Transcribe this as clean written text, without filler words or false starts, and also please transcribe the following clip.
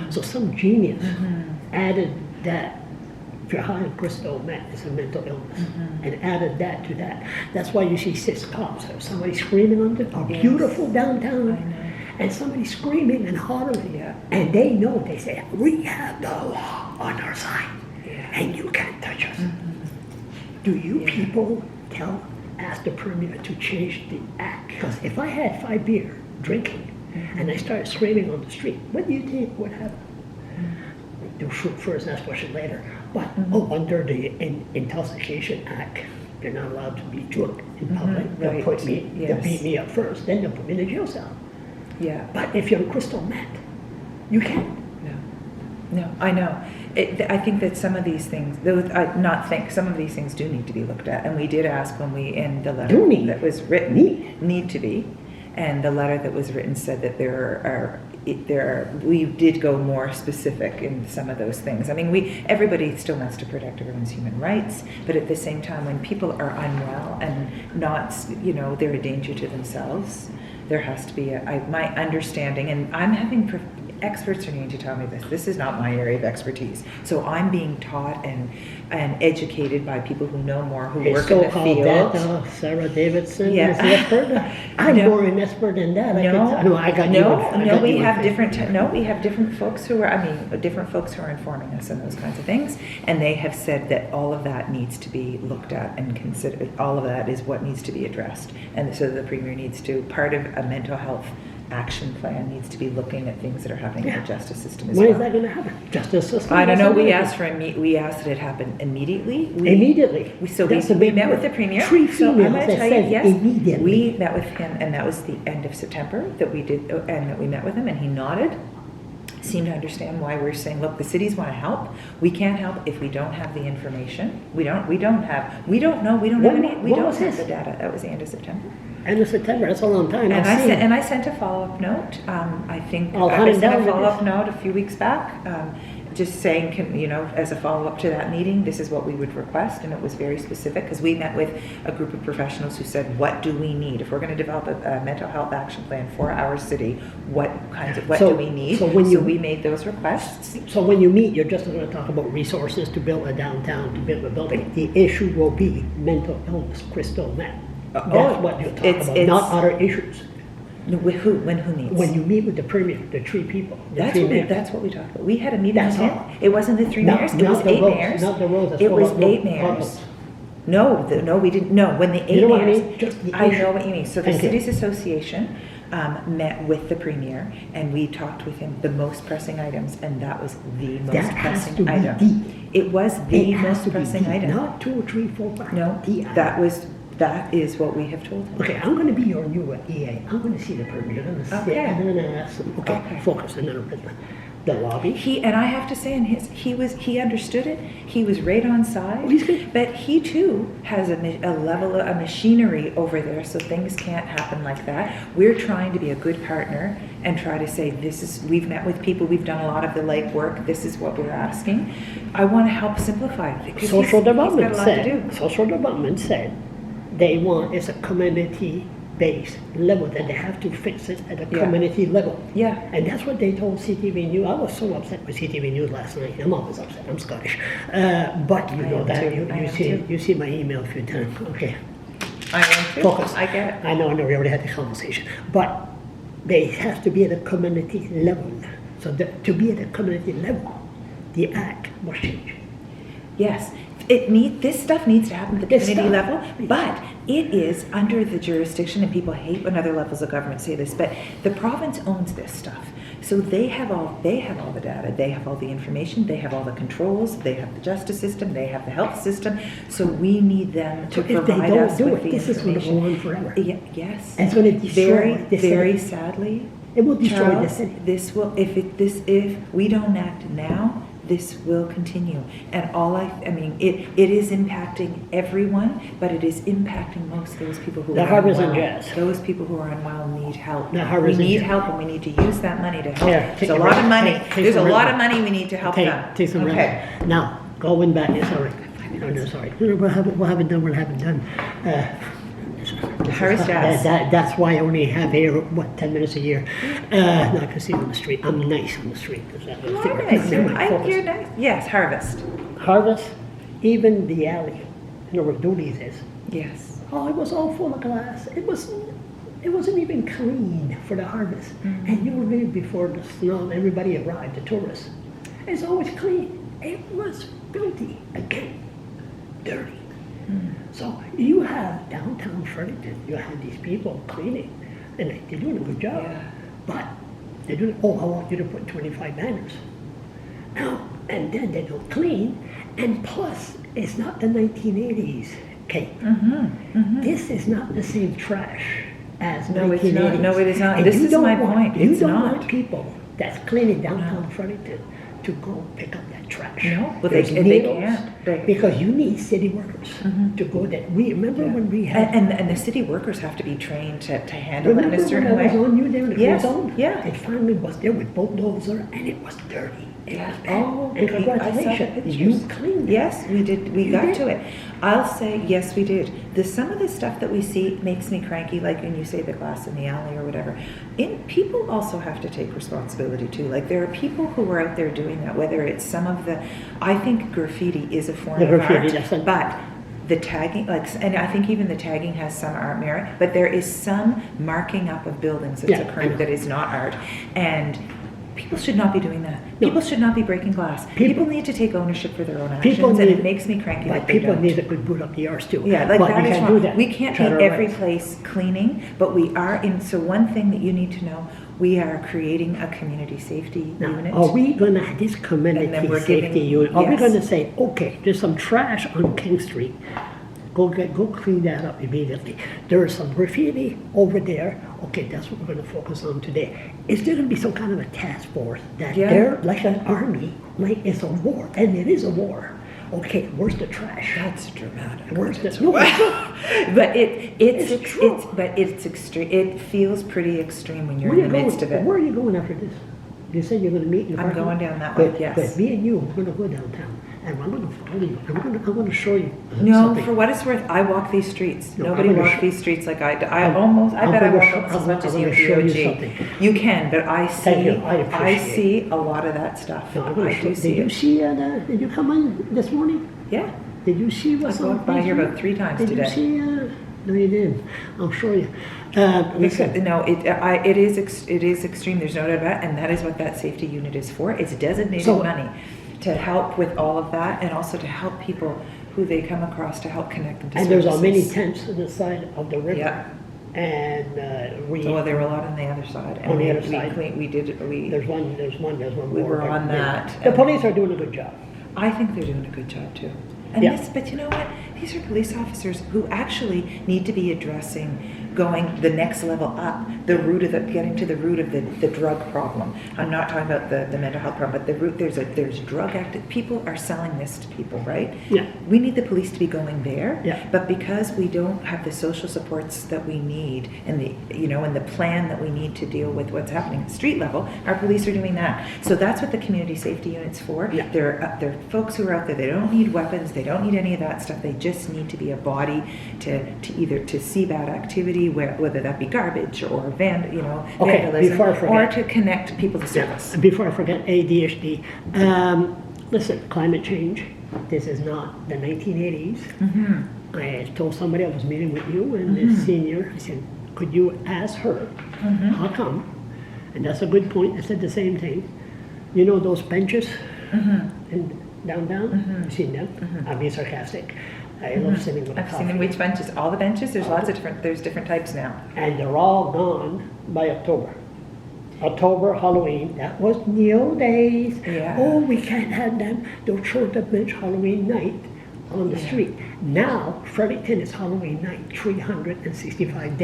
So some genius added that if you're high on crystal meth, it's a mental illness, and added that to that. That's why you see 6 cops. There's somebody screaming on a beautiful downtown, and somebody screaming and hollering, and they know. They say, "We have the law on our side, and you can't touch us." Do you people ask the premier to change the act? Because if I had 5 beer drinking and I started screaming on the street, what do you think would happen? Do shoot first, ask question later. But under the Intoxication Act, you're not allowed to be drunk in public. They'll beat me up first, then they'll put me in a jail cell. Yeah. But if you're on crystal meth, you can't. No, I know. I think that some of these things, some of these things do need to be looked at. And we did ask when we, in the letter that was written, need to be. And the letter that was written said that we did go more specific in some of those things. I mean, everybody still wants to protect everyone's human rights, but at the same time, when people are unwell and not, they're a danger to themselves, there has to be my understanding, and I'm having experts are going to tell me this. This is not my area of expertise. So I'm being taught and educated by people who know more, who work in the field. That, Sarah Davidson is the expert. I'm more an expert than that. We have different folks who are, different folks who are informing us on those kinds of things. And they have said that all of that needs to be looked at and considered. All of that is what needs to be addressed. And so the Premier needs to, part of a mental health action plan needs to be looking at things that are happening in the justice system as well. When is that going to happen? Justice system? I don't know. We asked that it happen immediately. Immediately. We met with the Premier. 3 females that said immediately. We met with him, and that was the end of September that we did, and that we met with him, and he nodded. Seemed to understand why we're saying, look, the cities want to help. We can't help if we don't have the information. We don't have the data. That was the end of September. End of September, that's a long time. And I sent a follow-up note. I sent a follow-up note a few weeks back, just saying, as a follow-up to that meeting, this is what we would request, and it was very specific because we met with a group of professionals who said, what do we need? If we're going to develop a mental health action plan for our city, what do we need? So we made those requests. So when you meet, you're just going to talk about resources to build a downtown, to build a building. The issue will be mental illness, crystal meth. That's what you're talking about, not other issues. With who? Who meets? When you meet with the Premier, the 3 people. That's what we talked about. We had a meeting with him. It wasn't the 3 mayors. It was 8 mayors. Not the roads. It was 8 mayors. No, we didn't. No, when the 8 mayors. I know what you mean. So the Cities Association met with the Premier, and we talked with him the most pressing items, and that was the most pressing item. It was the most pressing item. Not 2 or 3, 4, 5. No, that is what we have told him. Okay, I'm going to be your new EA. I'm going to see the Premier. You're going to sit and I'm going to ask him. Okay, focus. And then the lobby. And I have to say, he understood it. He was right on side. But he too has a level of machinery over there, so things can't happen like that. We're trying to be a good partner and try to say, we've met with people, we've done a lot of the legwork, this is what we're asking. I want to help simplify it. Social Development said they want a community-based level, that they have to fix it at a community level. Yeah. And that's what they told CTV News. I was so upset with CTV News last night. I'm always upset. I'm Scottish. But you know that. You see my email a few times. Okay. I am too. Focus. I get it. I know, we already had the conversation. But they have to be at a community level. So to be at a community level, the act must change. Yes. This stuff needs to happen at the community level, but it is under the jurisdiction, and people hate when other levels of government say this, but the province owns this stuff. So they have all the data, they have all the information, they have all the controls, they have the justice system, they have the health system. So we need them to provide us with the information. This is going to go on forever. Yes. And it's going to destroy very sadly. It will destroy Charles, the city. This will, if we don't act now, this will continue. And it is impacting everyone, but it is impacting most of those people who are unwell. Those people who are unwell need help. We need help, and we need to use that money to help. There's a lot of money. There's a lot of money we need to help them. Take some rent. Now, going back. Sorry. No, sorry. What haven't done. Harvest. Harvest jazz. That's why I only have here, 10 minutes a year. Not to see on the street. I'm nice on the street. You are nice. You're nice. Yes, Harvest. Harvest, even the alley, where Dooley's is. Yes. Oh, it was all full of glass. It wasn't even clean for the harvest. And you were ready before the snow, everybody arrived, the tourists. It's always clean. It was filthy. Again, dirty. So you have downtown Fredericton, you have these people cleaning, and they're doing a good job. Yeah. But they're doing, I want you to put 25 banners. Now, and then they don't clean, and plus, it's not the 1980s, Kate. This is not the same trash as 1980s. It's not. No, it is not. And This you is don't my want- point. You It's don't not. want people that's cleaning downtown Fredericton to go pick up that trash. No, well, There's they needles, can't. because you need city workers to go there. We remember when we had. And the city workers have to be trained to handle it in Remember a certain when I way. was on you there in the Yes, zone? yeah. It finally was there with bulldozer, and it was dirty. It Yeah. was bad. Oh, and I saw the congratulations, you pictures. cleaned it. Yes, we did. We You got did? to it. I'll say yes, we did. Some of the stuff that we see makes me cranky, like when you say the glass in the alley or whatever. People also have to take responsibility too. Like there are people who are out there doing that. Whether it's some of the, I think graffiti is a form The of graffiti, art, that's it. but the tagging, and I think even the tagging has some art merit. But there is some marking up of buildings that's Yeah, I know. occurring that is not art, and people should not be doing that. No. People should not be breaking glass. People need to take ownership for their own People actions, and need- it makes me cranky But that they people don't. need a good boot up the arse too. Yeah, like but that you is can't wrong. do that. We can't Charter make every rights. place cleaning, but we are in. So one thing that you need to know, we are creating a community safety Now, unit. are we gonna, this And community then we're safety giving- unit, are we yes. gonna say, okay, there's some trash on King Street, go clean that up immediately. There is some graffiti over there, okay, that's what we're gonna focus on today. Is there gonna be some kind of a task force that Yeah. they're like an army, like it's a war, and it is a war. Okay, where's the trash? That's dramatic. Where's the, no, But it's true. extreme. It feels pretty extreme when you're where in the you midst of going, it. where are you going after this? You said you're gonna meet in the I'm parking going lot? down that way, Good, yes. good. Me and you, we're gonna go downtown, and I'm gonna follow you, I'm gonna show you No, something. for what it's worth, I walk these streets. No, Nobody I'm gonna walks sh- these streets like I do. I'm I bet I gonna walk sh- almost as I'm much as gonna you show you DOG. something. You can, but I Thank you, I I appreciate see a lot of that stuff. No, I'm gonna I show, do did see you it. see, did you come in this morning? Yeah. Did you see what's I've on gone by here Facebook? about 3 times Did today. you see, no you didn't, I'll show you. Listen, No, it is extreme. There's no doubt about it, and that is what that safety unit is for. It's designated So- money to help with all of that, and also to help people who they come across to help connect them to and there's services. many tents on the side of the river. Yeah. And we, Oh, there were a lot on the other side. And On the we- other we side. cleaned- We did. there's one We more. were but on that, The and- police are doing a good job. I think they're doing a good job too. And Yeah. but you know what? These are police officers who actually need to be addressing going the next level up, getting to the root of the drug problem. I'm not talking about the mental health problem, but the root, there's drug people are selling this to people, right? Yeah. We need the police to be going there. Yeah. But because we don't have the social supports that we need and the plan that we need to deal with what's happening at street level, our police are doing that. So that's what the community safety unit's for. Yeah. They're folks who are out there. They don't need weapons. They don't need any of that stuff. They just need to be a body to either to see bad activity, whether that be garbage or Okay, vandalism, before I or forget. to connect people to service. Before I forget ADHD, listen, climate change, this is not the 1980s. I told somebody I was meeting with you and the senior, I said, could you ask her, how come? And that's a good point, I said the same thing. You know those benches in downtown? You seen them? I'm being sarcastic. I love sitting with a I've coffee. seen which benches, all the benches. There's lots of different types now. And they're all gone by October. October, Halloween, that was the old days. Yeah. Oh, we can't have them. They'll throw the bench Halloween night on the street. Now, Fredericton is Halloween night, 365 days.